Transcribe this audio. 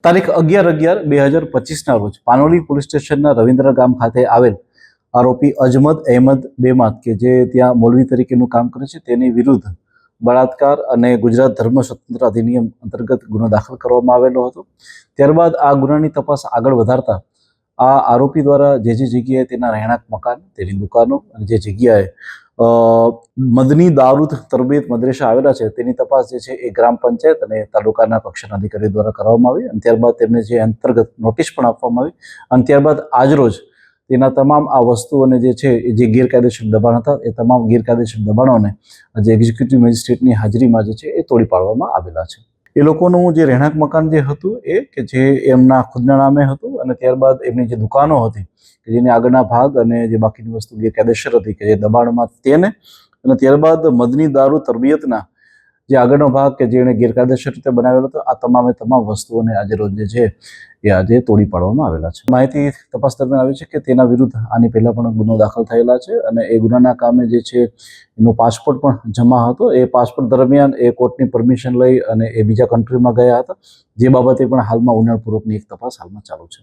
તારીખ 11/11/2025ના રોજ પાનોલી પોલીસ સ્ટેશનના રવિન્દ્ર ગામ ખાતે આવેલ આરોપી અજમદ અહેમદ બેમાત કે જે ત્યાં મૌલવી તરીકેનું કામ કરે છે તેની વિરુદ્ધ બળાત્કાર અને ગુજરાત ધર્મ સ્વતંત્ર અધિનિયમ અંતર્ગત ગુનો દાખલ કરવામાં આવેલો હતો। ત્યારબાદ આ ગુનાની તપાસ આગળ વધારતા આ આરોપી દ્વારા જે જગ્યાએ તેના રહેણાંક મકાન, તેની દુકાનો અને જે જગ્યાએ મદની દારૂદ તરબીયત મદ્રેસા આવેલા છે તેની તપાસ જે છે એ ગ્રામ પંચાયત અને તાલુકાના કક્ષાના અધિકારી દ્વારા કરવામાં આવી અને ત્યારબાદ તેમને જે અંતર્ગત નોટિસ પણ આપવામાં આવી અને ત્યારબાદ આજરોજ તેના તમામ આ વસ્તુઓને જે છે જે ગેરકાયદેસર દબાણ હતા એ તમામ ગેરકાયદેસર દબાણોને જે એક્ઝિક્યુટિવ મેજિસ્ટ્રેટની હાજરીમાં જે છે એ તોડી પાડવામાં આવેલા છે। એ લોકોનું જે રહેણાંક મકાન જે હતું એ કે જે એમના ખુદના નામે હતું અને ત્યારબાદ એમની જે દુકાનો હતી કે જેની આગળના ભાગ અને જે બાકીની વસ્તુ ગેરકાયદેસર હતી કે જે દબાણમાં તેને અને ત્યારબાદ મદની દારૂ તરબિયતના જે આગળનો ભાગ કે જેણે ગેરકાયદેસર રીતે બનાવેલો હતો આ તમામે તમામ વસ્તુઓને આજે રોજ જે છે એ આજે તોડી પાડવામાં આવેલા છે। માહિતી તપાસ દરમિયાન આવી છે કે તેના વિરુદ્ધ આની પહેલા પણ ગુનો દાખલ થયેલા છે અને એ ગુનાના કામે જે છે એનો પાસપોર્ટ પણ જમા હતો। એ પાસપોર્ટ દરમિયાન એ કોર્ટની પરમિશન લઈ અને એ બીજા કન્ટ્રીમાં ગયા હતા, જે બાબતે પણ હાલમાં ઊંડાણપૂર્વકની એક તપાસ હાલમાં ચાલુ છે।